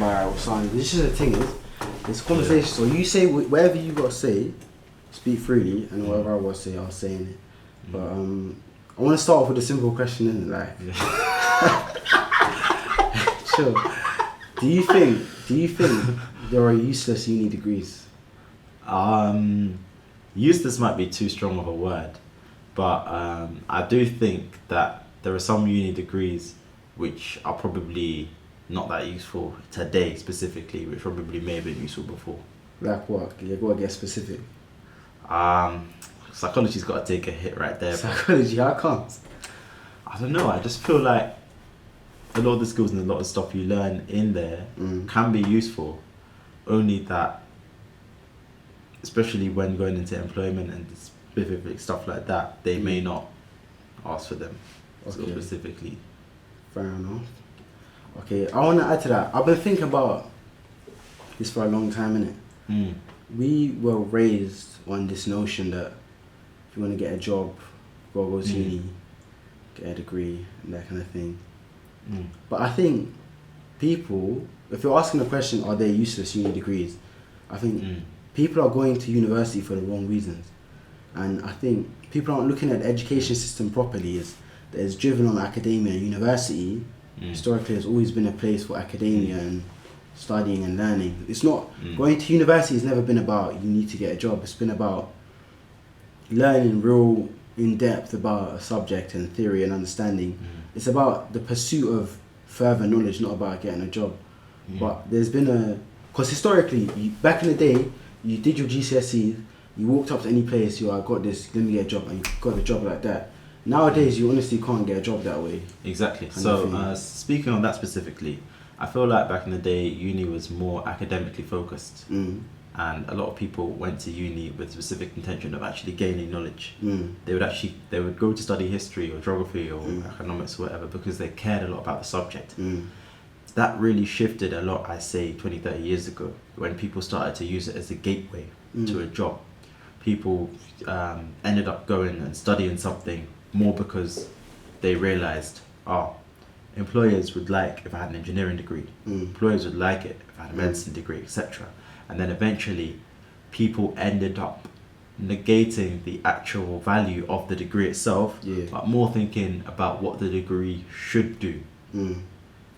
viral sound. This is the thing is, it's conversation. So you say whatever you got to say, speak freely, and whatever I want to say, I'll say in it. But I want to start off with a simple question, innit? Like, sure. Do you think there are useless uni degrees? Useless might be too strong of a word, but I do think that there are some uni degrees which are probably not that useful today specifically, which probably may have been useful before. Like what? You gotta get specific. Psychology's got to take a hit right there. Psychology, how comes? I don't know. I just feel like a lot of the skills and a lot of stuff you learn in there can be useful. Only that, especially when going into employment and specific stuff like that, they may not ask for them specifically. Fair enough. Okay, I want to add to that. I've been thinking about this for a long time, innit? We were raised on this notion that if you want to get a job, go to uni, get a degree, and that kind of thing. But I think people, if you're asking the question, are they useless uni degrees? I think people are going to university for the wrong reasons. And I think people aren't looking at the education system properly. That is driven on academia. University historically has always been a place for academia and studying and learning. It's not going to university has never been about you need to get a job. It's been about learning real in depth about a subject and theory and understanding. It's about the pursuit of further knowledge, not about getting a job. But there's been because historically, back in the day, you did your GCSE, you walked up to any place, I got this, let me get a job, and you got a job like that. Nowadays, you honestly can't get a job that way. Exactly. So, speaking on that specifically, I feel like back in the day, uni was more academically focused. And a lot of people went to uni with specific intention of actually gaining knowledge. They would go to study history or geography or economics or whatever because they cared a lot about the subject. That really shifted a lot, I say, 20, 30 years ago, when people started to use it as a gateway to a job. People ended up going and studying something more because they realized, employers would like if I had an engineering degree, employers would like it if I had a medicine degree, etc. And then eventually people ended up negating the actual value of the degree itself, but more thinking about what the degree should do.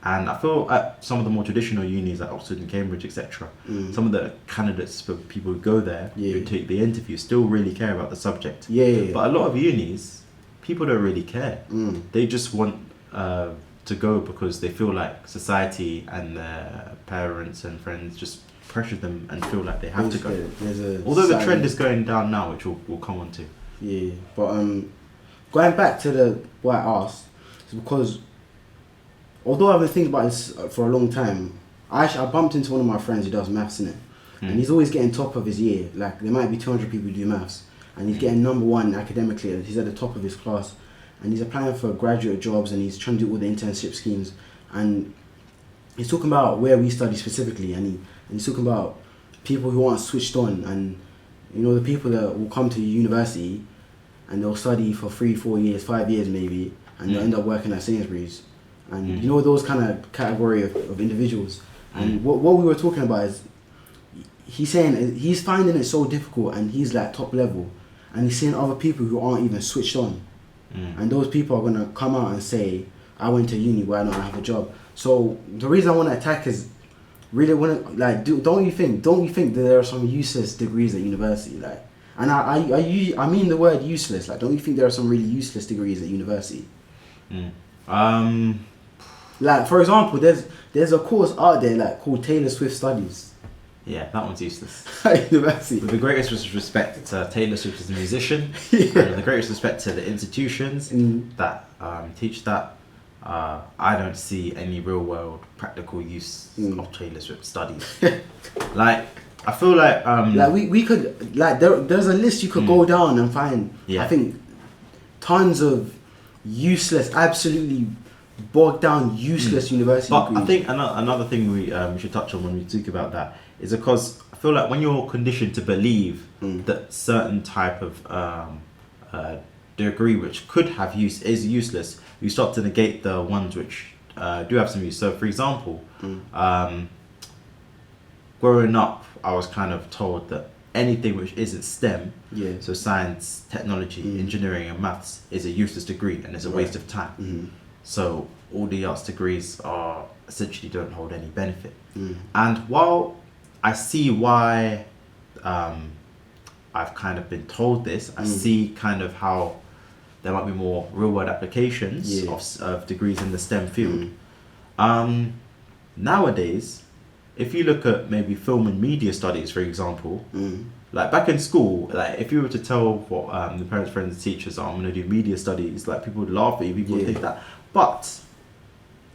And I feel at some of the more traditional unis like Oxford and Cambridge, etc., some of the candidates for people who go there, who take the interview, still really care about the subject. But a lot of unis, people don't really care. They just want to go because they feel like society and their parents and friends just pressure them and feel like they have to go. Although the trend is going down now, which we'll come on to. But going back to what I asked, is because although I've been thinking about this for a long time, I bumped into one of my friends who does maths in it, and he's always getting top of his year. Like there might be 200 people who do maths, and he's getting number one academically. He's at the top of his class, and he's applying for graduate jobs, and he's trying to do all the internship schemes. And he's talking about where we study specifically, and he's talking about people who aren't switched on, and the people that will come to university and they'll study for 3, 4 years, 5 years maybe, and they'll end up working at Sainsbury's. And those kind of category of individuals. And what we were talking about is he's saying he's finding it so difficult, and he's like top level, and he's seeing other people who aren't even switched on. And those people are going to come out and say, I went to uni, why don't I have a job? So the reason I want to attack is really don't you think that there are some useless degrees at university? Like, and I mean the word useless. Like, don't you think there are some really useless degrees at university? Like, for example, there's a course out there like called Taylor Swift Studies. Yeah, that one's useless. At university. With the greatest respect to Taylor Swift as a musician, and with the greatest respect to the institutions that teach that, I don't see any real world practical use of Taylor Swift studies. Like, I feel like we could there's a list you could go down and find. I think tons of useless, absolutely bogged down, useless university But degrees. I think another thing we should touch on when we talk about that is because I feel like when you're conditioned to believe that certain type of degree which could have use is useless, you start to negate the ones which do have some use. So, for example, growing up, I was kind of told that anything which isn't STEM, Yeah. so science, technology, engineering, and maths, is a useless degree and is a waste of time. Mm-hmm. So all the arts degrees are essentially don't hold any benefit. Mm. And while I see why I've kind of been told this, I see kind of how there might be more real world applications of degrees in the STEM field. Nowadays, if you look at maybe film and media studies, for example, like back in school, like if you were to tell what the parents, friends, and teachers are, I'm going to do media studies, like people would laugh at you, people would think that. But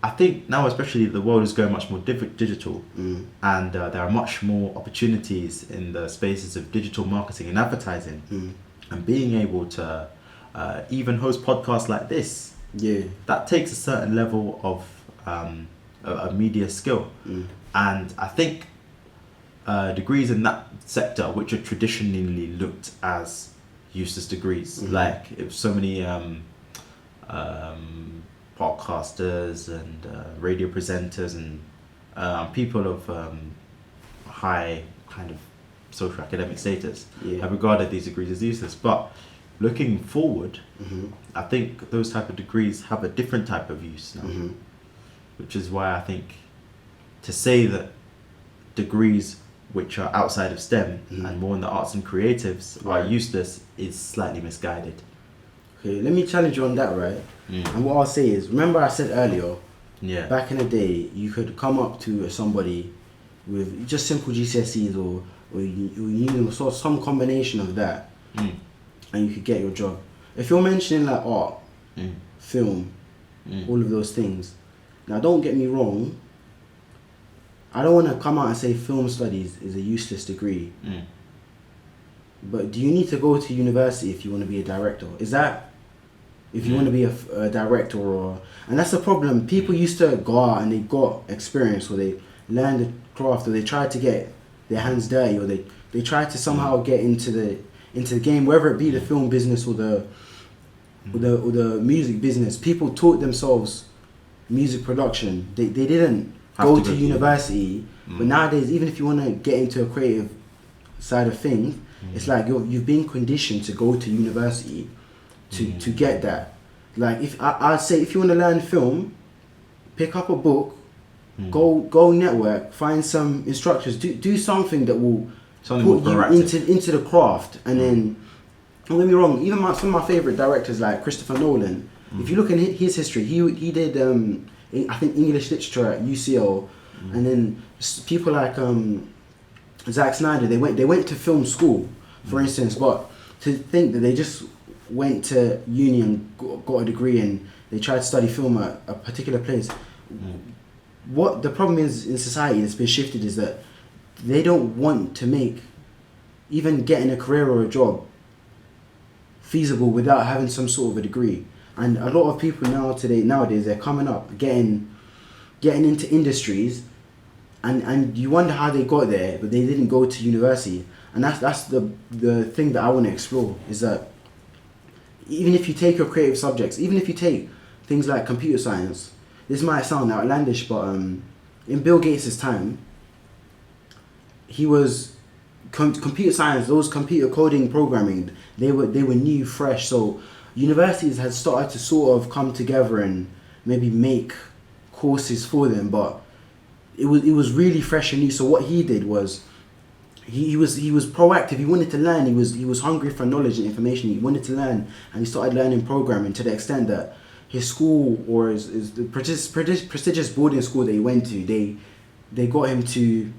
I think now, especially, the world is going much more digital, and there are much more opportunities in the spaces of digital marketing and advertising, and being able to even host podcasts like this. Yeah. That takes a certain level of a media skill, and I think degrees in that sector, which are traditionally looked as useless degrees, like if so many podcasters and radio presenters and people of high kind of social academic status have regarded these degrees as useless. But looking forward, I think those type of degrees have a different type of use now, which is why I think to say that degrees which are outside of STEM and more in the arts and creatives are useless is slightly misguided. Okay, let me challenge you on that, right? And what I'll say is, remember I said earlier, back in the day, you could come up to somebody with just simple GCSEs or you saw some combination of that, and you could get your job. If you're mentioning like art, film, all of those things, now don't get me wrong, I don't want to come out and say film studies is a useless degree. But do you need to go to university if you want to be a director? Is that if you want to be a director and that's the problem. People used to go out and they got experience, or they learned the craft, or they tried to get their hands dirty, or they tried to somehow get into the game, whether it be the film business or the music business. People taught themselves music production. They didn't go to university. But nowadays, even if you want to get into a creative side of things, it's like you've been conditioned to go to university to get that. Like I'd say if you want to learn film, pick up a book, go network, find some instructors, do something that will put you into the craft. And then, don't get me wrong, even some of my favorite directors like Christopher Nolan, if you look at his history, he did I think English literature at UCL, and then people like Zack Snyder, they went to film school, for instance. But to think that they just went to uni and got a degree and they tried to study film at a particular place. What the problem is in society that's been shifted is that they don't want to make even getting a career or a job feasible without having some sort of a degree. And a lot of people nowadays they're coming up, getting into industries, and you wonder how they got there, but they didn't go to university. And that's the thing that I want to explore, is that even if you take your creative subjects, even if you take things like computer science, this might sound outlandish, but in Bill Gates' time, he was computer science, those computer coding, programming, they were new, fresh. So universities had started to sort of come together and maybe make courses for them, but it was really fresh and new. So what he did was he was proactive. He wanted to learn. He was hungry for knowledge and information. He wanted to learn, and he started learning programming to the extent that his school, or his the prestigious boarding school that he went to, they got him to.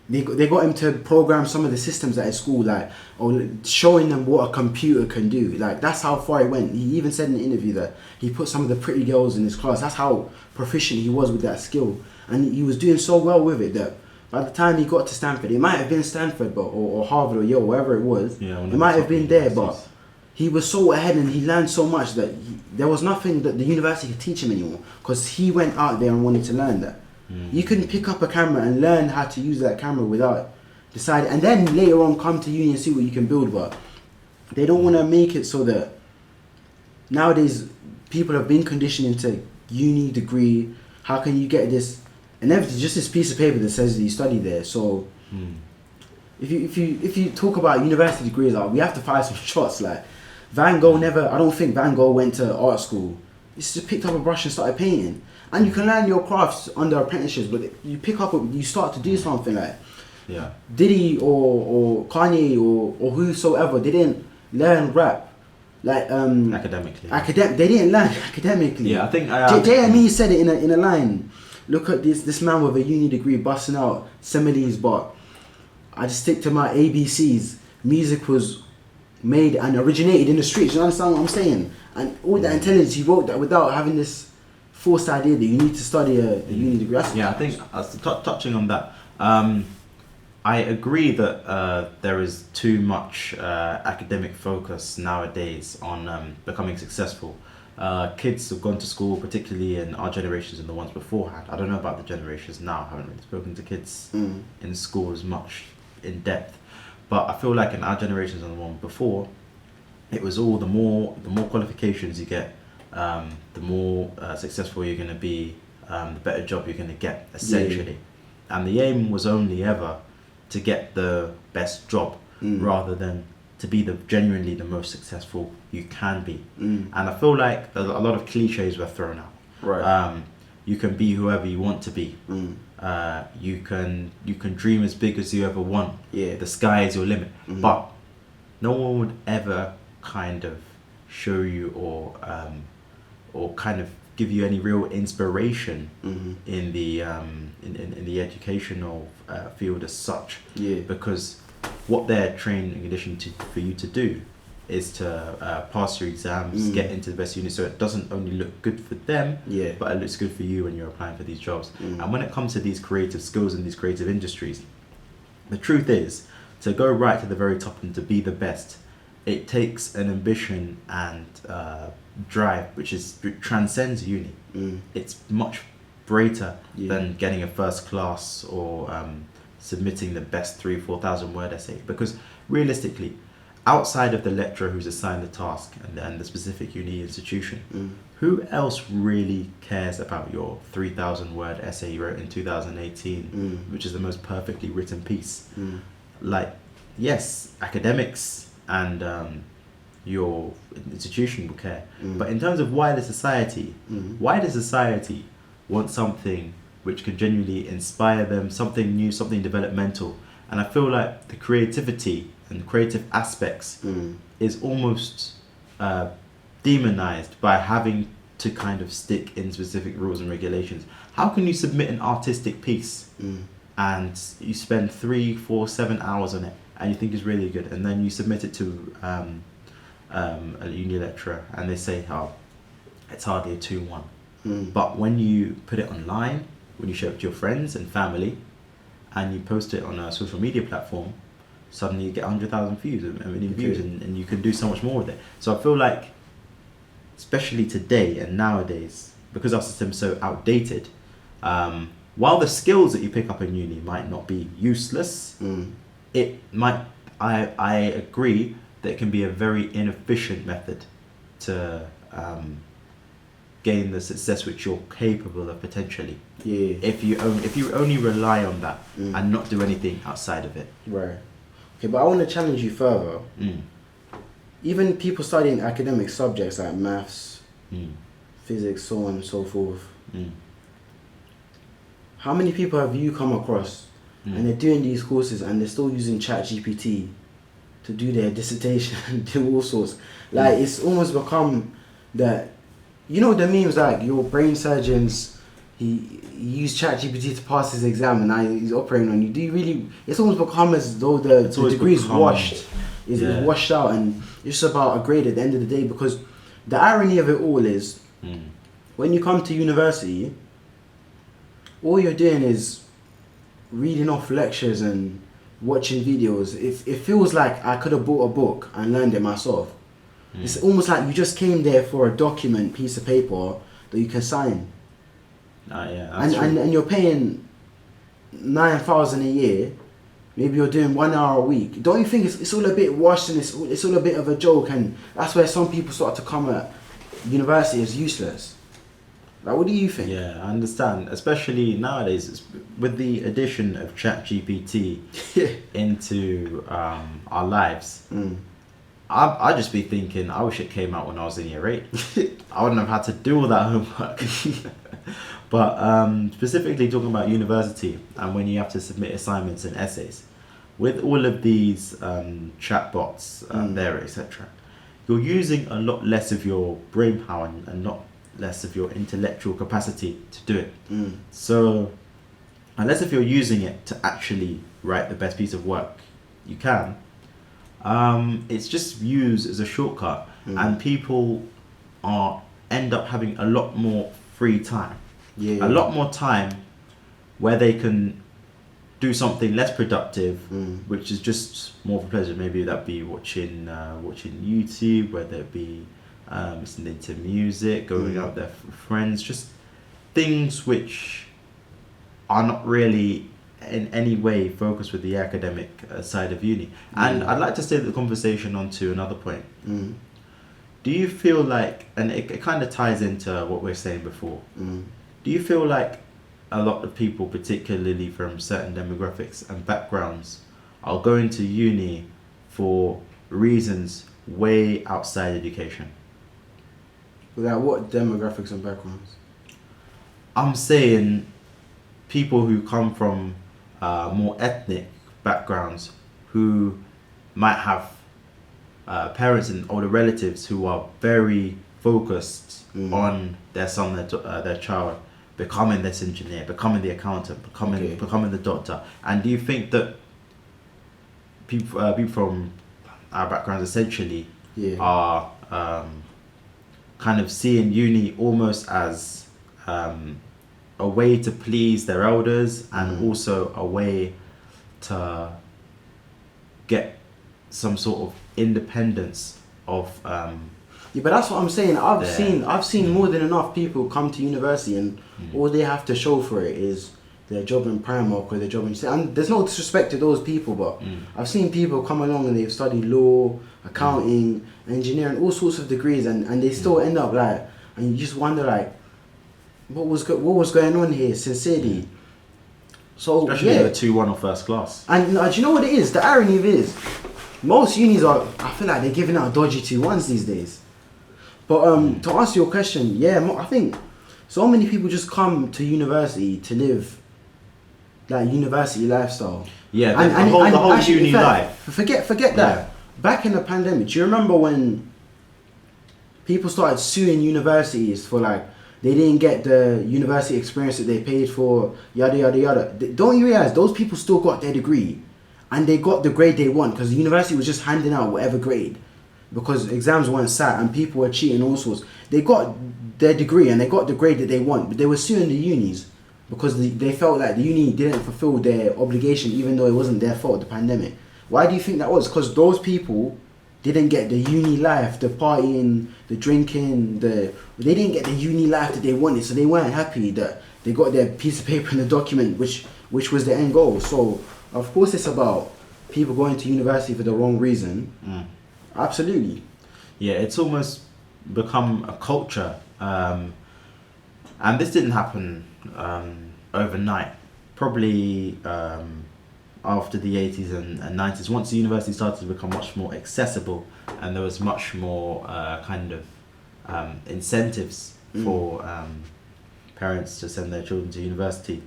They got him to program some of the systems at his school, like, or showing them what a computer can do. Like, that's how far he went. He even said in an interview that he put some of the pretty girls in his class. That's how proficient he was with that skill. And he was doing so well with it that by the time he got to Stanford, it might have been Stanford, or Harvard or Yale, wherever it was. Yeah, it might have been there, but he was so ahead and he learned so much that there was nothing that the university could teach him anymore, because he went out there and wanted to learn that. You can pick up a camera and learn how to use that camera without deciding, and then later on come to uni and see what you can build. But they don't want to make it so that nowadays people have been conditioned into uni degree. How can you get this inevitably just this piece of paper that says that you study there. So if you talk about university degrees, like, we have to fire some shots. Like Van Gogh I don't think Van Gogh went to art school. He just picked up a brush and started painting. And you can learn your crafts under apprenticeships, but you start to do something like Diddy or Kanye or whosoever. They didn't learn rap like academically. They didn't learn academically. Yeah, I think JME said it in a line. Look at this man with a uni degree busting out similes, but I just stick to my ABCs. Music was made and originated in the streets. You understand what I'm saying? And all that intelligence, you wrote that without having this forced idea that you need to study a uni degree. I think touching on that, I agree that there is too much academic focus nowadays on becoming successful. Kids have gone to school, particularly in our generations and the ones beforehand. I don't know about the generations now. I haven't really spoken to kids in school as much in depth, but I feel like in our generations and the one before, it was all the more qualifications you get, the more successful you're going to be, the better job you're going to get, essentially. And the aim was only ever to get the best job rather than to be genuinely the most successful you can be. And I feel like a lot of cliches were thrown out. Right. You can be whoever you want to be. You can dream as big as you ever want. The sky is your limit. But no one would ever kind of show you or kind of give you any real inspiration in the educational field as such. Because what they're trained and conditioned for you to do is to pass your exams, get into the best uni, so it doesn't only look good for them, but it looks good for you when you're applying for these jobs. And when it comes to these creative skills and these creative industries, the truth is, to go right to the very top and to be the best, it takes an ambition and drive which transcends uni. It's much greater than getting a first class or submitting the best 3,000-4,000 word essay, because realistically, outside of the lecturer who's assigned the task and the specific uni institution, who else really cares about your 3,000 word essay you wrote in 2018, which is the most perfectly written piece? Like, yes, academics and your institution will care, but in terms of wider society, want something which can genuinely inspire them, something new, something developmental. And I feel like the creativity and creative aspects is almost demonized by having to kind of stick in specific rules and regulations. How can you submit an artistic piece and you spend 3, 4, 7 hours on it and you think it's really good, and then you submit it to a uni lecturer and they say, oh, it's hardly a 2-1. But when you put it online, when you show it to your friends and family, and you post it on a social media platform, suddenly you get 100,000 views, a million views, and you can do so much more with it. So I feel like, especially today and nowadays, because our system's so outdated, while the skills that you pick up in uni might not be useless, it might, I agree that it can be a very inefficient method to gain the success which you're capable of potentially. If you only rely on that and not do anything outside of it. Right. Okay, but I want to challenge you further. Even people studying academic subjects like maths, physics, so on and so forth. How many people have you come across and they're doing these courses and they're still using ChatGPT to do their dissertation and do all sorts? Like, it's almost become that, you know, the memes like your brain surgeons, he used ChatGPT to pass his exam and now he's operating on you. Do you really? It's almost become as though the degree's washed, is washed out, and it's just about a grade at the end of the day. Because the irony of it all is, when you come to university, all you're doing is reading off lectures and watching videos. It feels like I could have bought a book and learned it myself. It's almost like you just came there for a document, piece of paper that you can sign. And you're paying 9,000 a year. Maybe you're doing 1 hour a week. Don't you think it's all a bit washed and it's all a bit of a joke? And that's where some people start to come at university as useless. Like, what do you think? Yeah, I understand. Especially nowadays, with the addition of ChatGPT into our lives. I'd just be thinking, I wish it came out when I was in year 8. I wouldn't have had to do all that homework. But specifically talking about university and when you have to submit assignments and essays, with all of these chatbots there, etc., you're using a lot less of your brain power and not less of your intellectual capacity to do it. So unless if you're using it to actually write the best piece of work you can, it's just used as a shortcut, and people end up having a lot more free time, a lot more time where they can do something less productive, which is just more for pleasure. Maybe that be watching YouTube, whether it be listening to music, going out there with friends, just things which are not really in any way focused with the academic side of uni. And I'd like to take the conversation on to another point. Do you feel like, and it kind of ties into what we were saying before, do you feel like a lot of people, particularly from certain demographics and backgrounds, are going to uni for reasons way outside education? Like what demographics and backgrounds? I'm saying people who come from more ethnic backgrounds, who might have parents and older relatives who are very focused on their son, their child becoming this engineer, becoming the accountant, becoming the doctor. And do you think that people from our backgrounds essentially are kind of seeing uni almost as a way to please their elders and also a way to get some sort of independence of but that's what I'm saying. I've seen more than enough people come to university and all they have to show for it is their job in Primark or their job in... And there's no disrespect to those people, but I've seen people come along and they've studied law, accounting, engineering, all sorts of degrees, and they still end up like... And you just wonder like, what was going on here, sincerely? So, especially if they're 2-1 or first class. And do you know what it is? The irony of it is, most unis are... I feel like they're giving out dodgy 2-1s these days. But to answer your question, I think so many people just come to university to live like university lifestyle. Yeah, the whole uni life. Forget that. Back in the pandemic, do you remember when people started suing universities for like they didn't get the university experience that they paid for, yada yada yada? Don't you realize those people still got their degree and they got the grade they want because the university was just handing out whatever grade because exams weren't sat and people were cheating all sorts. They got their degree and they got the grade that they want, but they were suing the unis because they felt like the uni didn't fulfill their obligation even though it wasn't their fault, the pandemic. Why do you think that was? Because those people didn't get the uni life, the partying, the drinking, they didn't get the uni life that they wanted, so they weren't happy that they got their piece of paper in the document, which was the end goal. So, of course it's about people going to university for the wrong reason. Absolutely. Yeah, it's almost become a culture. And this didn't happen overnight. Probably after the 80s and 90s, once the university started to become much more accessible and there was much more kind of incentives for parents to send their children to university.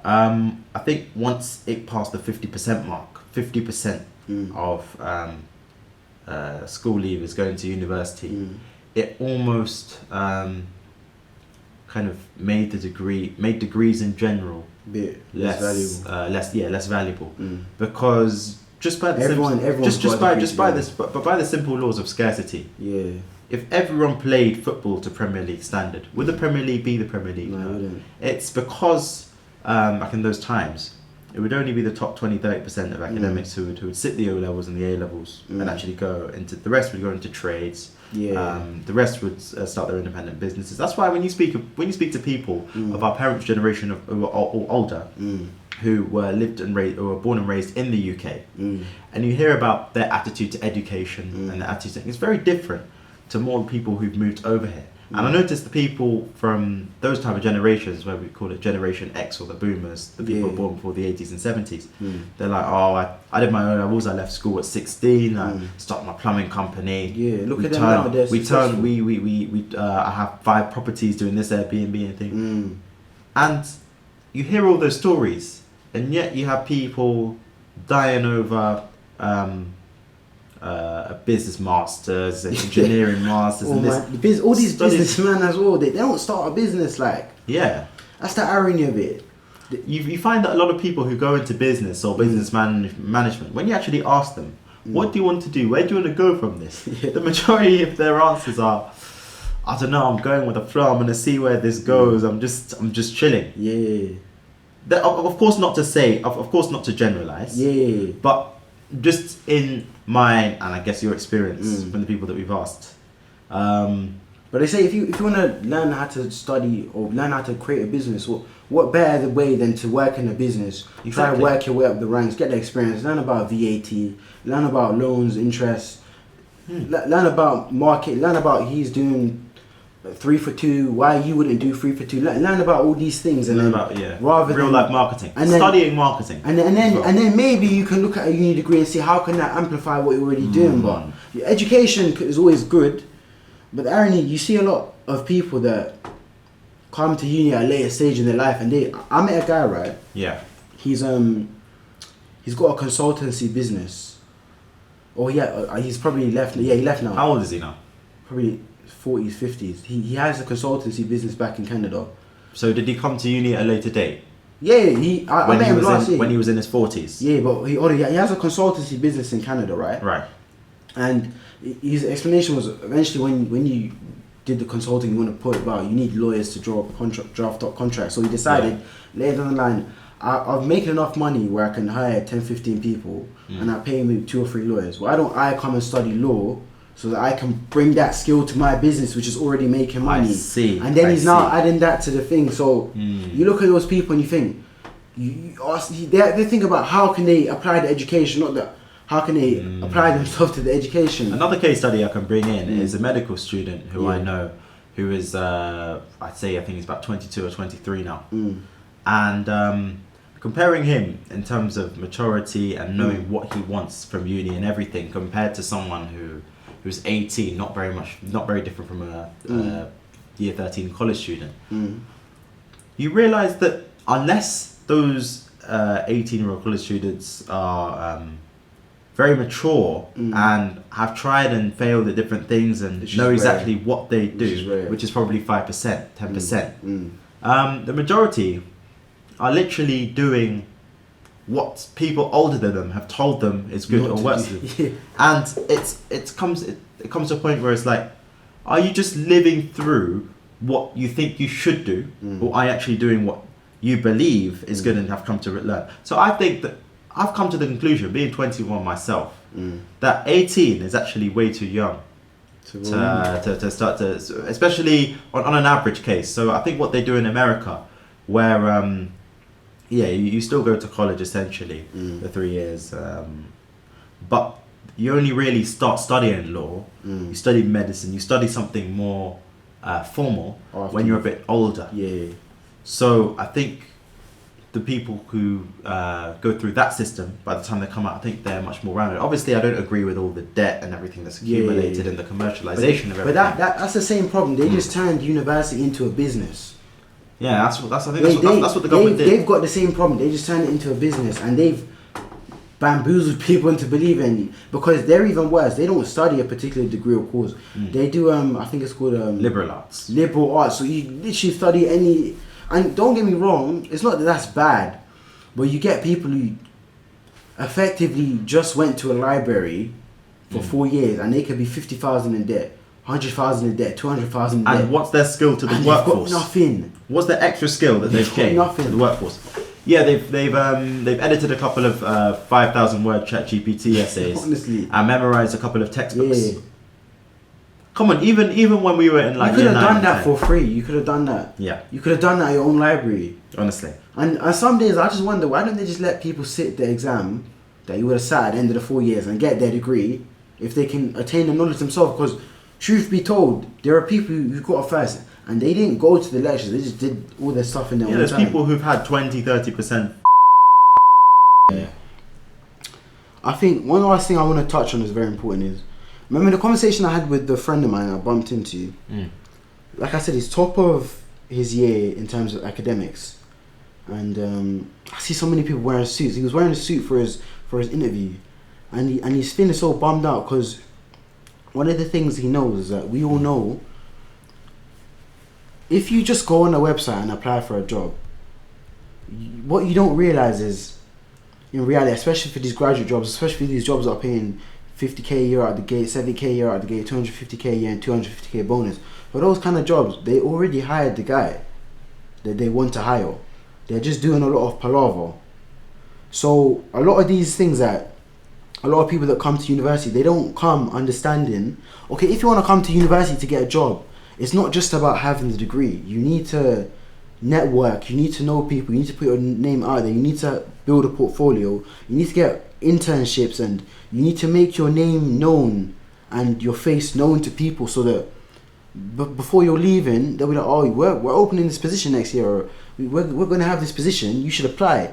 I think once it passed the 50% mark, 50% of school leavers going to university, it almost kind of made degrees in general less valuable, because just by the simple laws of scarcity. If everyone played football to Premier League standard, would the Premier League be the Premier League? No, it wouldn't. It's because back in those times, it would only be the top 20-30% of academics who would sit the O levels and the A levels and actually go into. The rest would go into trades. The rest would start their independent businesses. That's why when you speak to people of our parents' generation who are older, who were born and raised in the UK, and you hear about their attitude to education and their attitude, it's very different to more people who've moved over here. And I noticed the people from those type of generations, where we call it Generation X or the boomers, the people born before the 80s and 70s, they're like, oh, I did my own levels, I left school at 16, I started my plumbing company. Yeah, look at them now, they're successful. I have 5 properties doing this Airbnb and thing. And you hear all those stories, and yet you have people dying over a business masters, an engineering masters, and all these businessmen as well. They don't start a business like. Yeah, that's the irony of it. You find that a lot of people who go into business or business management, when you actually ask them, what do you want to do? Where do you want to go from this? The majority of their answers are, I don't know. I'm going with the flow. I'm going to see where this goes. I'm just chilling. Yeah. Of course, not to say. Of course, not to generalize. Yeah. But just in my, and I guess your experience from the people that we've asked. But they say if you want to learn how to study or learn how to create a business, what better way than to work in a business? Exactly. Try to work your way up the ranks, get the experience, learn about VAT, learn about loans, interest, learn about market, learn about he's doing 3 for 2. Why you wouldn't do 3 for 2? Learn about all these things and learn then about rather real than, life marketing, and then, studying marketing, and then maybe you can look at a uni degree and see how can that amplify what you're already doing. But education is always good. But the irony, you see a lot of people that come to uni at a later stage in their life, and I met a guy, right? Yeah. He's got a consultancy business. Oh yeah, he's probably left. Yeah, he left now. How old is he now? Probably 40s, 50s. He has a consultancy business back in Canada. So did he come to uni at a later date? Yeah, I met him last year. When he was in his 40s? Yeah, but he has a consultancy business in Canada, right? Right. And his explanation was eventually when you did the consulting, you want to put about you need lawyers to draft up contracts. So he decided later down the line, I'm making enough money where I can hire 10, 15 people and I pay me 2 or 3 lawyers. Why don't I come and study law so that I can bring that skill to my business, which is already making money? I see. And then he's now adding that to the thing. So you look at those people and you think, they think about how can they apply the education, not that. How can they apply themselves to the education? Another case study I can bring in is a medical student who I know, who is, I think he's about 22 or 23 now. And comparing him in terms of maturity and knowing what he wants from uni and everything, compared to someone who's 18, not very different from a year 13 college student, you realise that unless those 18-year-old college students are very mature and have tried and failed at different things and know exactly what they do, which is probably 5%, 10%. The majority are literally doing what people older than them have told them is good or works. And it comes to a point where it's like, are you just living through what you think you should do, or are you actually doing what you believe is good and have come to learn? So I think that I've come to the conclusion, being 21 myself, that 18 is actually way too young to start to, especially on an average case. So I think what they do in America, where you still go to college essentially, the 3 years, but you only really start studying law, you study medicine, you study something more formal when you're a bit older. So I think the people who go through that system, by the time they come out, I think they're much more rounded. Obviously, I don't agree with all the debt and everything that's accumulated and the commercialization of everything. But that's the same problem. They just turned university into a business. Yeah, that's what the government did. They've got the same problem. They just turned it into a business, and they've bamboozled people into believing, because they're even worse. They don't study a particular degree or course. They do I think it's called liberal arts. Liberal arts. So you literally study any. And don't get me wrong, it's not that that's bad, but you get people who effectively just went to a library for 4 years and they could be 50,000 in debt, 100,000 in debt, 200,000 in debt. And what's their skill to the workforce? They've got nothing. What's their extra skill that they've gained to the workforce? Yeah, they've edited a couple of 5,000 word chatGPT essays. Honestly. And memorized a couple of textbooks. Yeah. Come on, even when we were in like, you could have done that for free. You could have done that. Yeah. You could have done that at your own library. Honestly. And some days I just wonder, why don't they just let people sit the exam that you would have sat at the end of the 4 years and get their degree if they can attain the knowledge themselves? Because truth be told, there are people who got off first and they didn't go to the lectures. They just did all their stuff in their own there's time. people who've had 20-30%. Yeah. I think one last thing I want to touch on is very important is, remember the conversation I had with the friend of mine I bumped into? Like I said, he's top of his year in terms of academics. And I see so many people wearing suits. He was wearing a suit for his interview. And he's feeling so bummed out because one of the things he knows is that we all know if you just go on a website and apply for a job, what you don't realize is, in reality, especially for these graduate jobs, especially these jobs that are paying 50k a year out the gate, 70k a year out the gate, 250k a year and 250k bonus, for those kind of jobs, they already hired the guy that they want to hire. They're just doing a lot of palaver. So a lot of these things that a lot of people that come to university, they don't come understanding, okay, if you want to come to university to get a job, it's not just about having the degree. You need to network, you need to know people, you need to put your name out there, you need to build a portfolio, you need to get internships, and you need to make your name known and your face known to people so that before you're leaving, they'll be like, oh, we're opening this position next year, or we're going to have this position, you should apply.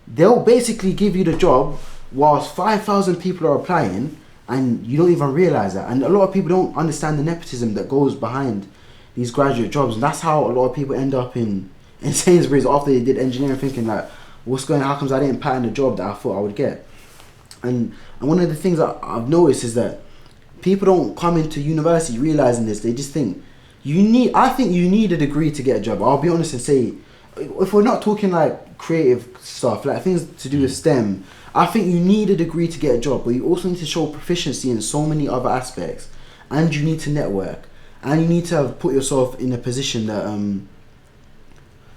They'll basically give you the job whilst 5,000 people are applying and you don't even realize that. And a lot of people don't understand the nepotism that goes behind these graduate jobs, and that's how a lot of people end up in Sainsbury's after they did engineering, thinking like, what's going on, how comes I didn't pattern the job that I thought I would get. And one of the things that I've noticed is that people don't come into university realizing this. They just think I think you need a degree to get a job. I'll be honest and say, if we're not talking like creative stuff, like things to do with STEM, I think you need a degree to get a job, but you also need to show proficiency in so many other aspects, and you need to network, and you need to have put yourself in a position that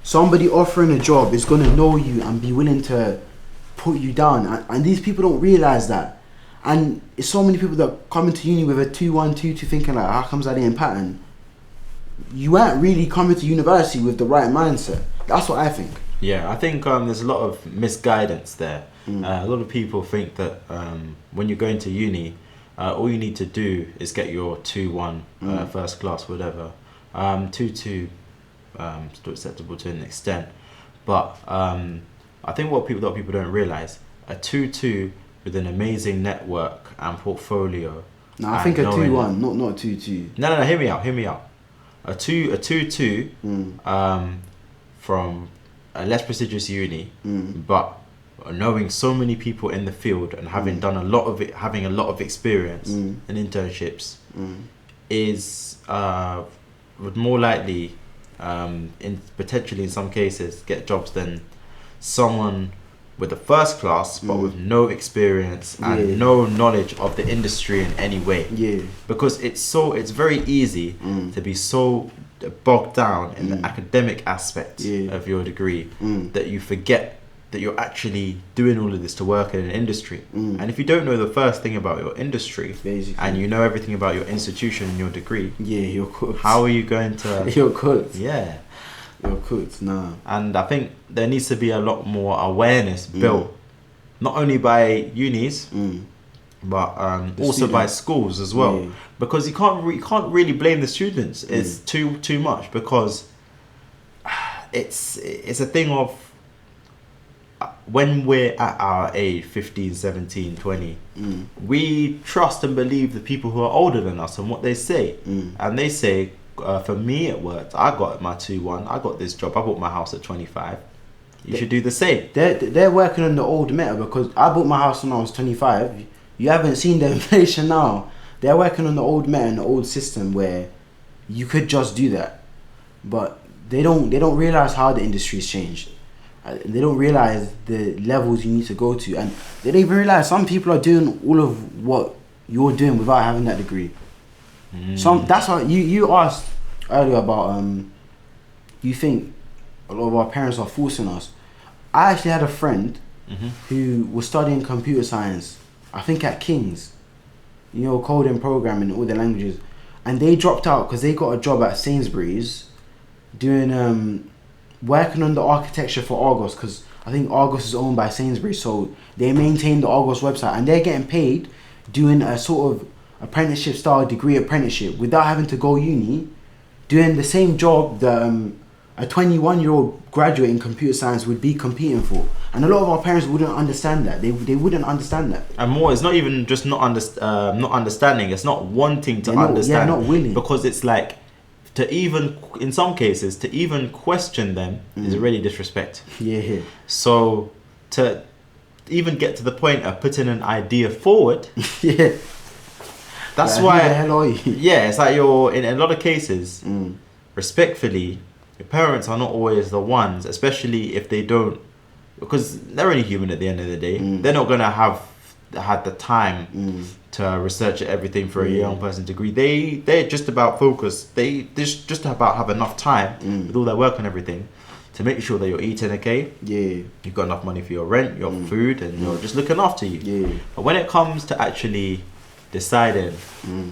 somebody offering a job is going to know you and be willing to put you down, and these people don't realize that. And it's so many people that come into uni with a 2-1, 2-2 thinking like, how comes I didn't pattern? You aren't really coming to university with the right mindset. That's what I think. Yeah, I think there's a lot of misguidance there. A lot of people think that when you're going to uni, all you need to do is get your 2-1 first class, whatever. 2-2 still acceptable to an extent, but I think what a lot of people don't realize, a 2-2 with an amazing network and portfolio. No, I think a 2-1, not a 2-2. No, hear me out. A 2-2 from a less prestigious uni, but knowing so many people in the field and having done a lot of it, having a lot of experience and internships, is would more likely, potentially in some cases, get jobs than someone with a first class but with no experience and no knowledge of the industry in any way. Because it's very easy to be so bogged down in the academic aspect of your degree that you forget that you're actually doing all of this to work in an industry. And if you don't know the first thing about your industry, basically, and you know everything about your institution and your degree, you're cooked. How are you going to... You're cooked. Yeah. You're cooked, nah. And I think there needs to be a lot more awareness built, not only by unis, but also by schools as well. Because you can't really blame the students. It's too much, because it's a thing of, when we're at our age, 15, 17, 20, we trust and believe the people who are older than us and what they say. And they say, for me it worked, I got my 2-1, I got this job, I bought my house at 25, you should do the same. They're working on the old meta, because I bought my house when I was 25. You haven't seen the inflation now. They're working on the old meta and the old system where you could just do that, but they don't realize how the industry's changed. They don't realize the levels you need to go to, and they don't even realize some people are doing all of what you're doing without having that degree. That's why you asked earlier about you think a lot of our parents are forcing us. I actually had a friend who was studying computer science, I think at King's, coding, programming, all the languages, and they dropped out because they got a job at Sainsbury's doing working on the architecture for Argos, because I think Argos is owned by Sainsbury's, so they maintain the Argos website, and they're getting paid doing a sort of apprenticeship style degree apprenticeship without having to go uni, doing the same job that a 21-year-old graduate in computer science would be competing for. And a lot of our parents wouldn't understand that. They wouldn't understand that. And more, it's not even just not understanding. It's not wanting to understand. Not willing. Because it's like, in some cases, to even question them is already disrespect. Yeah. So to even get to the point of putting an idea forward, yeah. That's like, why. Who the hell are you? Yeah, it's like in a lot of cases, respectfully, your parents are not always the ones, especially if they don't, because they're only human at the end of the day. They're not gonna have had the time to research everything for a young person degree. They're just about focus. They just about have enough time with all their work and everything to make sure that you're eating okay. Yeah. You've got enough money for your rent, your food, and you're just looking after you. Yeah. But when it comes to actually deciding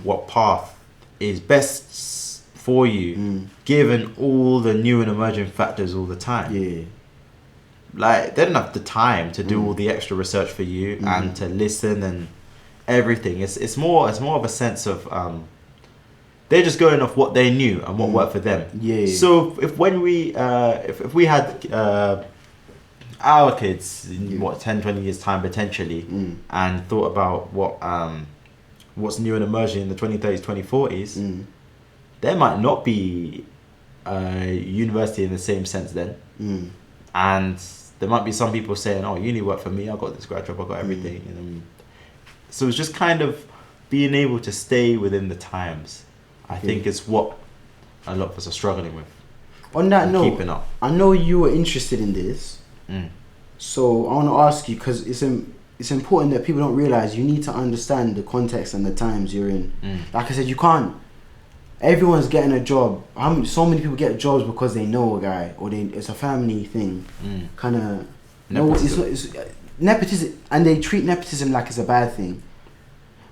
what path is best for you, given all the new and emerging factors all the time, like they don't have the time to do all the extra research for you and to listen and everything. It's more of a sense of they're just going off what they knew and what worked for them. Yeah. So if we had our kids in 10, 20 years time potentially, and thought about what's new and emerging in the 2030s, 2040s, there might not be university in the same sense then, and there might be some people saying, "Oh, uni worked for me. I got this grad job. I got everything." And so it's just kind of being able to stay within the times. I think it's what a lot of us are struggling with. On that note, keeping up. I know you were interested in this, so I want to ask you, because it's important that people don't realize you need to understand the context and the times you're in. Like I said, you can't. Everyone's getting a job. So many people get jobs because they know a guy, or it's a family thing. Kind of. No, it's nepotism, and they treat nepotism like it's a bad thing.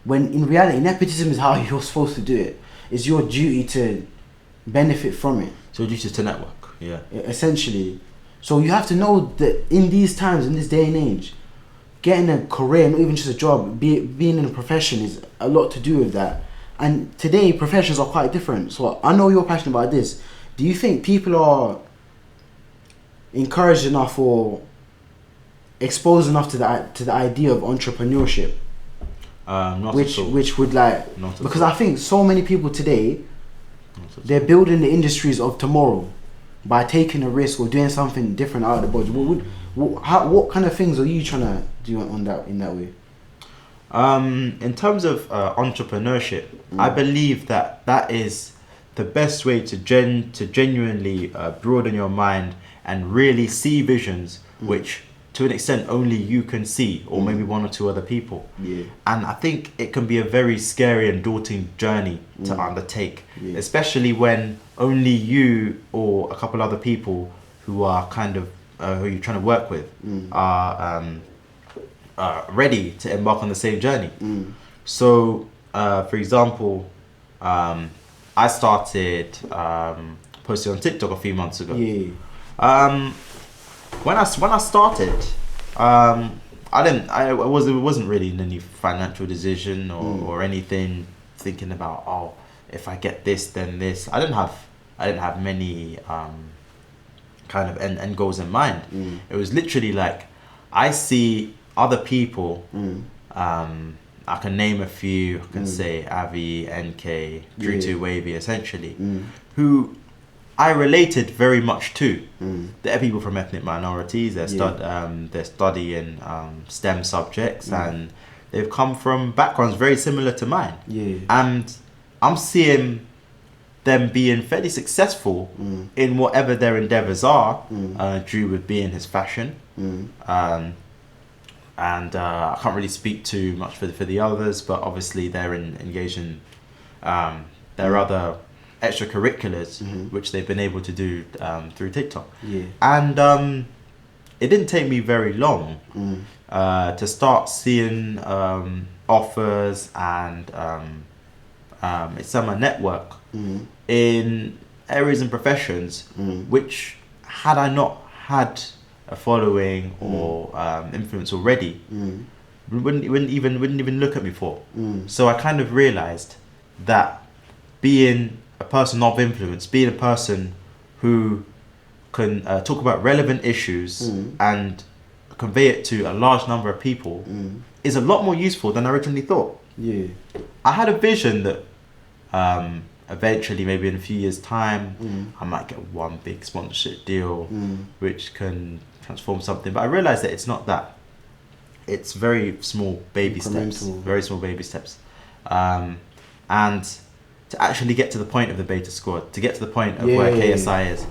When in reality, nepotism is how you're supposed to do it. It's your duty to benefit from it. So your duty is to network. Yeah. Essentially. So you have to know that in these times, in this day and age, getting a career, not even just a job, being in a profession is a lot to do with that. And today, professions are quite different. So I know you're passionate about this. Do you think people are encouraged enough or exposed enough to the idea of entrepreneurship? Which would because I think so many people today, they're building the industries of tomorrow by taking a risk or doing something different out of the box. What kind of things are you trying to do in that way? In terms of entrepreneurship, I believe that is the best way to genuinely broaden your mind and really see visions which to an extent only you can see, or maybe one or two other people. And I think it can be a very scary and daunting journey to undertake, especially when only you or a couple other people who are kind of who you're trying to work with are ready to embark on the same journey. So for example, I started posting on TikTok a few months ago. When I started, it wasn't really in any financial decision or anything, thinking about if I get this then this. I didn't have many kind of end goals in mind. It was literally like I see other people. I can name a few. I can say Avi, NK, Drew 2 Wavy, essentially, who I related very much to. They're people from ethnic minorities. They're studying STEM subjects, and they've come from backgrounds very similar to mine. And I'm seeing them being fairly successful in whatever their endeavors are. Drew would be in his fashion, and I can't really speak too much for the others, but obviously they're engaged in their other extracurriculars, which they've been able to do through TikTok. And it didn't take me very long to start seeing offers and it's on my network in areas and professions which, had I not had a following or influence already, wouldn't even look at me for. So I kind of realized that being a person of influence, being a person who can talk about relevant issues and convey it to a large number of people is a lot more useful than I originally thought. Yeah. I had a vision that eventually, maybe in a few years' time, I might get one big sponsorship deal which can transform something. But I realized that it's not that. It's very small baby steps. Very small baby steps. And to actually get to the point of the beta squad, to get to the point of where KSI is.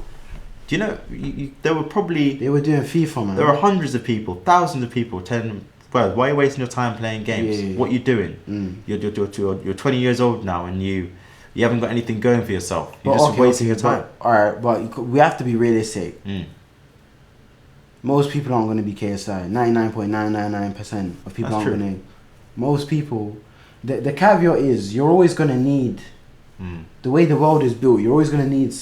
Do you know, there were probably... They were doing FIFA, man. There were hundreds of people, thousands of people telling, well, why are you wasting your time playing games? Yeah. What are you doing? You're 20 years old now and you haven't got anything going for yourself. You're just wasting your time. Alright, but we have to be realistic. Most people aren't going to be KSI. 99.999% of people aren't going to. Most people... The caveat is, you're always going to need... The way the world is built, you're always going to need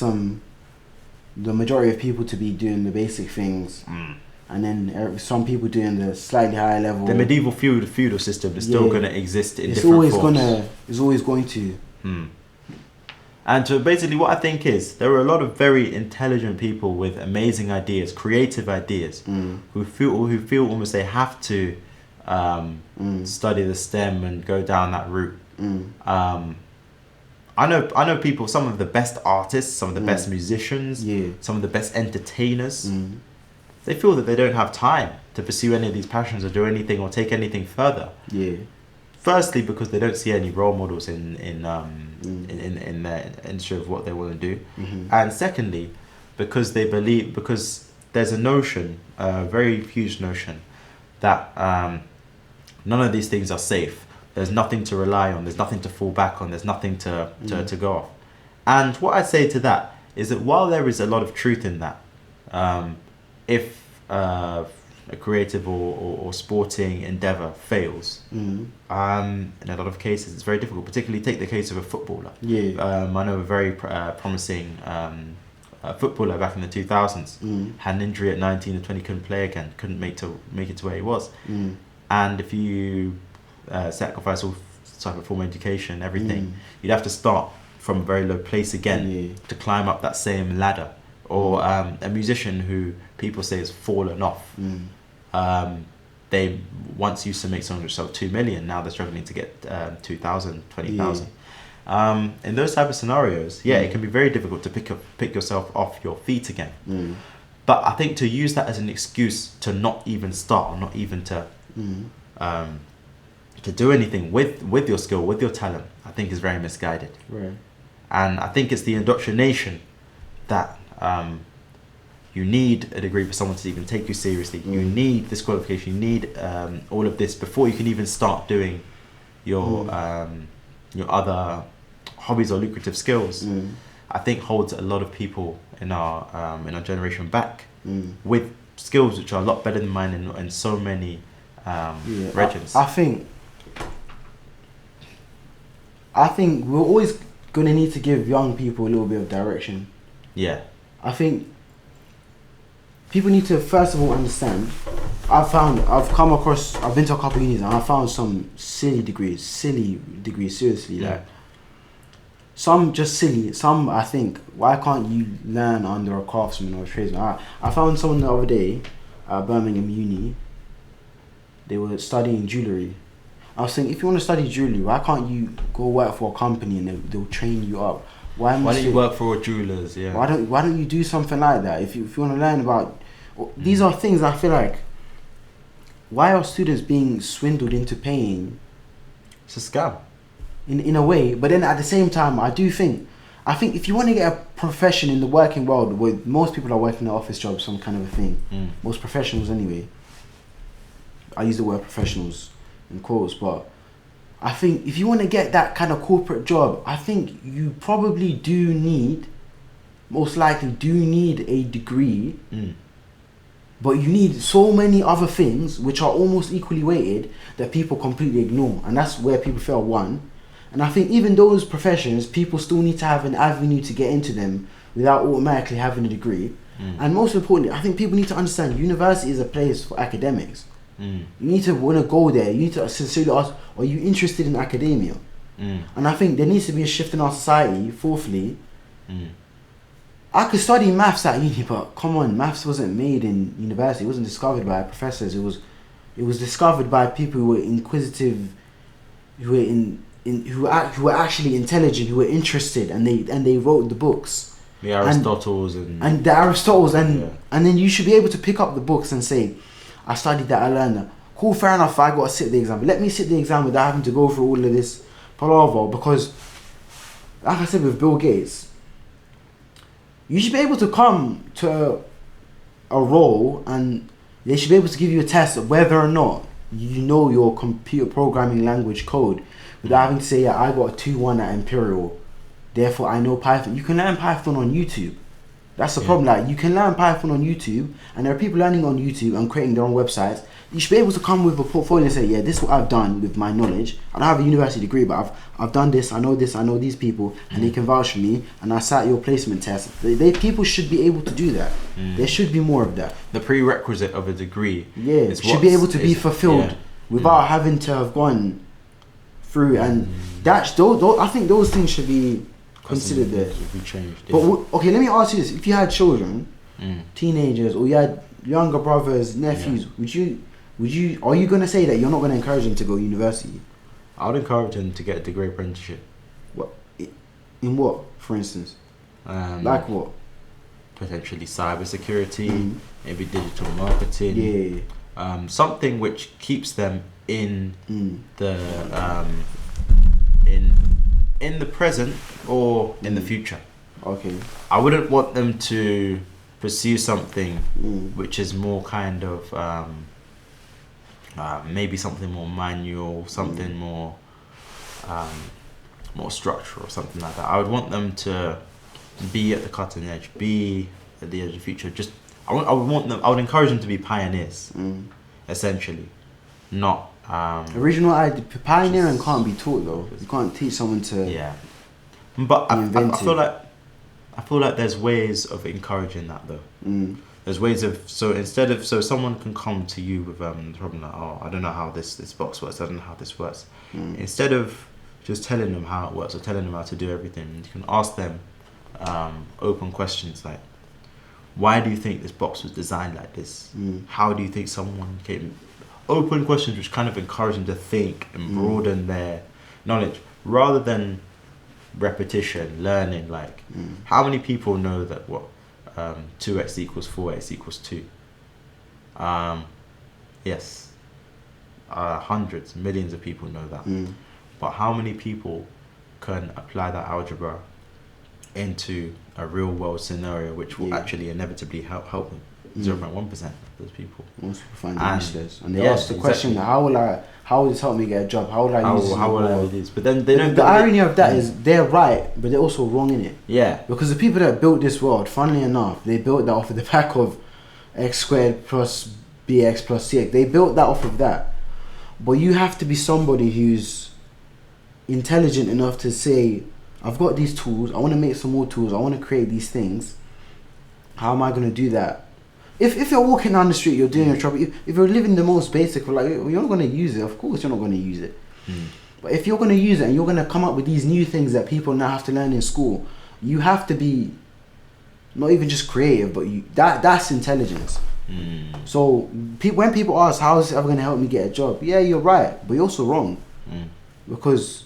the majority of people to be doing the basic things, and then some people doing the slightly higher level. The medieval feudal system is still going to exist in different forms. It's always going to. And so basically what I think is, there are a lot of very intelligent people with amazing ideas, creative ideas, who feel almost they have to study the STEM and go down that route. I know people, some of the best artists, some of the best musicians, some of the best entertainers. They feel that they don't have time to pursue any of these passions or do anything or take anything further. Firstly, because they don't see any role models in their industry of what they want to do, and secondly, because there's a notion, a very huge notion, that none of these things are safe. There's nothing to rely on. There's nothing to fall back on. There's nothing to go off. And what I say to that is that while there is a lot of truth in that, if a creative or sporting endeavor fails, in a lot of cases it's very difficult. Particularly take the case of a footballer. I know a very promising footballer back in the 2000s had an injury at 19 or 20, couldn't play again, couldn't make it to where he was. And if you sacrifice all type of formal education, everything, you'd have to start from a very low place again to climb up that same ladder. Or a musician who people say has fallen off. They once used to make songs which sold 2 million, now they're struggling to get 2,000, 20,000. In those type of scenarios, it can be very difficult to pick yourself off your feet again. But I think to use that as an excuse to not even start, or not even to do anything with your skill, with your talent, I think is very misguided. And I think it's the indoctrination that you need a degree for someone to even take you seriously. You need this qualification. You need all of this before you can even start doing your other hobbies or lucrative skills. I think holds a lot of people in our generation back with skills which are a lot better than mine in so many regions. I think we're always going to need to give young people a little bit of direction. I think people need to first of all understand. I've been to a couple of unis and I found some silly degrees, seriously. Like some just silly, some I think, why can't you learn under a craftsman or a tradesman? I found someone the other day at Birmingham Uni, they were studying jewellery. I was saying, if you want to study jewellery, why can't you go work for a company and they'll train you up? Why don't you work for jewelers? Why don't you do something like that? If you want to learn about, these are things I feel like, why are students being swindled into paying? It's a scam. In a way, but then at the same time, I think if you want to get a profession in the working world, where most people are working an office job, some kind of a thing, most professionals anyway. I use the word professionals in quotes, but I think if you want to get that kind of corporate job, I think you probably most likely do need a degree, but you need so many other things which are almost equally weighted that people completely ignore, and that's where people fail one. And I think even those professions, people still need to have an avenue to get into them without automatically having a degree. And most importantly, I think people need to understand university is a place for academics. Mm. You need to want to go there. You need to sincerely ask, are you interested in academia? And I think there needs to be a shift in our society. Fourthly, I could study maths at uni, but come on, maths wasn't made in university. It wasn't discovered by professors. It was discovered by people who were inquisitive, who were actually intelligent, who were interested, and they wrote the books. The Aristotles and the Aristotles and then you should be able to pick up the books and say, I studied that, I learned that. Cool, fair enough. I got to sit the exam. But let me sit the exam without having to go through all of this palaver, because, like I said with Bill Gates, you should be able to come to a role and they should be able to give you a test of whether or not you know your computer programming language code without having to say, yeah, I got a 2-1 at Imperial, therefore I know Python. You can learn Python on YouTube. That's the problem. Like, you can learn Python on YouTube, and there are people learning on YouTube and creating their own websites. You should be able to come with a portfolio and say, yeah, this is what I've done with my knowledge. I don't have a university degree, but I've done this, I know these people, and they can vouch for me, and I sat your placement test. People should be able to do that. There should be more of that. The prerequisite of a degree should be able to be fulfilled without having to have gone through, and I think those things should be considered there. Be changed. But okay, let me ask you this: if you had children, teenagers, or you had younger brothers, nephews, are you gonna say that you're not gonna encourage them to go to university? I would encourage them to get a degree apprenticeship. What? In what, for instance? Like what? Potentially cybersecurity, maybe digital marketing. Something which keeps them in the in the present or in the future. Okay. I wouldn't want them to pursue something which is more kind of maybe something more manual, something more structural, or something like that. I would want them to be at the cutting edge, be at the edge of the future. I would encourage them to be pioneers, essentially, not original idea. Pioneering can't be taught though. You can't teach someone to. But I feel like there's ways of encouraging that though. There's ways of so someone can come to you with problem like, oh, I don't know how this box works. I don't know how this works. Instead of just telling them how it works or telling them how to do everything, you can ask them open questions like, why do you think this box was designed like this? How do you think someone came? Open questions which kind of encourage them to think and broaden their knowledge rather than repetition, learning. Like, how many people know that 2x equals 4x equals 2? Yes. Hundreds, millions of people know that. But how many people can apply that algebra into a real world scenario which will actually inevitably help them? 0.1% of those people. Most people find it useless. And they ask the question, how will this help me get a job? How will I use this? How will I do this? But then they don't. The irony of that is they're right, but they're also wrong in it. Yeah. Because the people that built this world, funnily enough, they built that off of the back of x squared plus bx plus cx. They built that off of that. But you have to be somebody who's intelligent enough to say, I've got these tools, I want to make some more tools, I want to create these things. How am I going to do that? If you're walking down the street, you're doing your job. If you're living the most basic, like, you're not going to use it. Of course, you're not going to use it. But if you're going to use it and you're going to come up with these new things that people now have to learn in school, you have to be not even just creative, but that's intelligence. So when people ask, how is this ever going to help me get a job? Yeah, you're right, but you're also wrong. Because,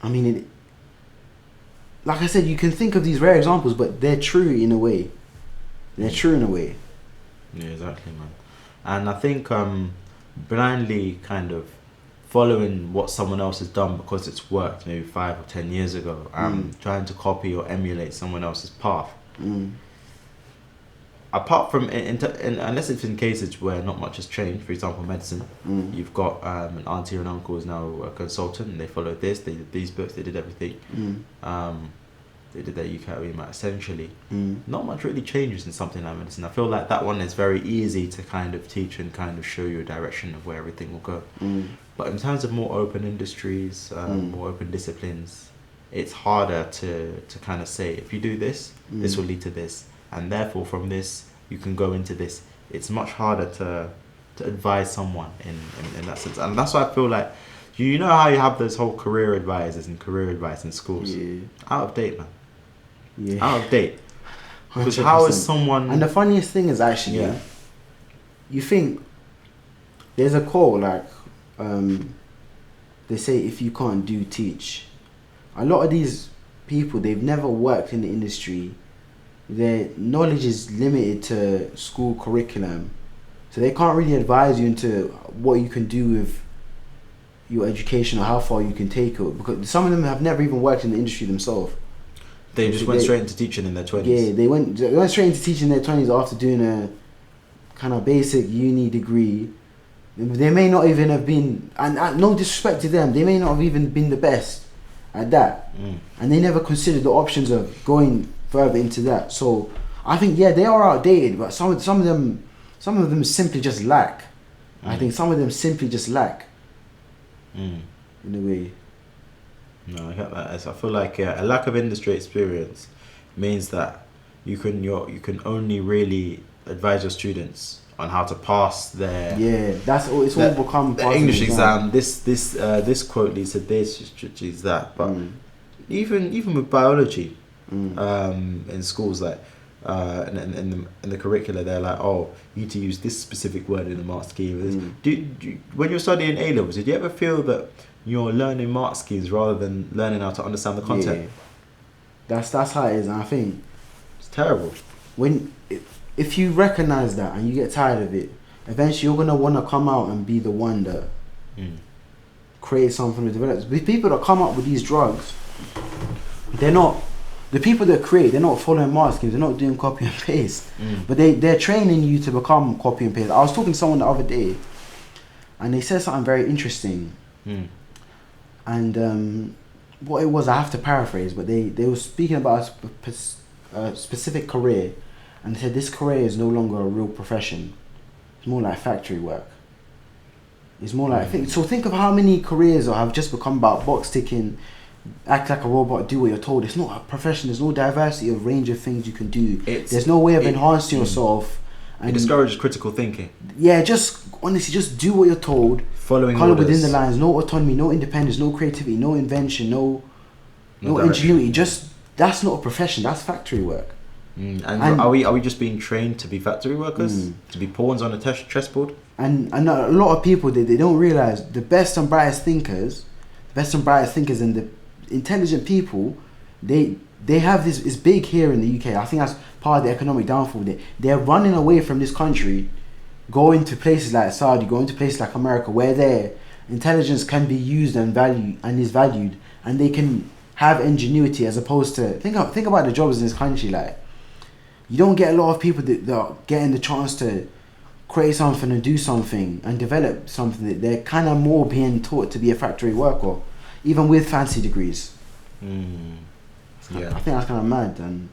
I mean, like I said, you can think of these rare examples, but they're true in a way. Yeah, exactly, man. And I think blindly kind of following what someone else has done because it's worked maybe 5 or 10 years ago, trying to copy or emulate someone else's path. Apart from, unless it's in cases where not much has changed, for example, medicine, you've got an auntie or an uncle who's now a consultant, and they followed this, they did these books, they did everything. They did their UCAT essentially. Not much really changes in something like medicine. I feel like that one is very easy to kind of teach and kind of show you a direction of where everything will go. But in terms of more open industries, more open disciplines, it's harder to kind of say, if you do this, this will lead to this, and therefore from this you can go into this it's much harder to advise someone in that sense. And that's why I feel like, you know how you have those whole career advisors and career advice in schools? Yeah. Out of date, man. Yeah. Out of date. Because 100%. how is someone... And the funniest thing is actually, Yeah. you think there's a quote like, they say if you can't do, teach. A lot of these people, they've never worked in the industry. Their knowledge is limited to school curriculum, so they can't really advise you into what you can do with your education or how far you can take it, because some of them have never even worked in the industry themselves. They just went straight into teaching in their 20s. Yeah, they went straight into teaching in their 20s after doing a kind of basic uni degree. They may not even have been, and no disrespect to them, they may not have even been the best at that, and they never considered the options of going further into that. So I think, yeah, they are outdated, but some of them simply just lack. I think some of them simply just lack. In a way. No, I get that. I feel like a lack of industry experience means that you can only really advise your students on how to pass their all become the English exam. This quote leads to this, is that. But even with biology, in schools, like in the curricula, they're like, oh, you need to use this specific word in the mark scheme. When you're studying A levels, did you ever feel that you're learning mark schemes rather than learning how to understand the content? Yeah. That's how it is, and I think it's terrible. If you recognize that and you get tired of it, eventually you're gonna want to come out and be the one that creates something or develops. The people that come up with these drugs, they're not the people that create. They're not following mark schemes. They're not doing copy and paste. But they're training you to become copy and paste. I was talking to someone the other day, and they said something very interesting. And what it was, I have to paraphrase, but they were speaking about a specific career, and they said this career is no longer a real profession. It's more like factory work. It's more like think of how many careers have just become about box ticking, act like a robot, do what you're told. It's not a profession. There's no diversity of range of things you can do. There's no way of enhancing yourself. And it discourages critical thinking. Yeah, just honestly, just do what you're told. Following color orders. Within the lines. No autonomy, no independence, no creativity, no invention, no ingenuity. Just that's not a profession. That's factory work. And are we just being trained to be factory workers, to be pawns on a chessboard? And a lot of people they don't realize the best and brightest thinkers, and the intelligent people, they have this. It's big here in the UK. I think that's part of the economic downfall. They're running away from this country, going to places like Saudi, going to places like America, where their intelligence can be used and is valued, and they can have ingenuity as opposed to think about the jobs in this country. Like, you don't get a lot of people that are getting the chance to create something and do something and develop something. That they're kind of more being taught to be a factory worker, even with fancy degrees. Yeah, I think that's kind of mad. And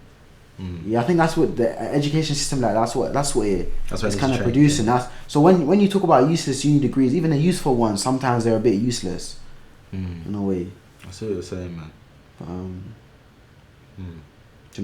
I think that's what the education system that's what it's kind of producing. So when you talk about useless uni degrees, even the useful ones, sometimes they're a bit useless in a way. I see what you're saying, man.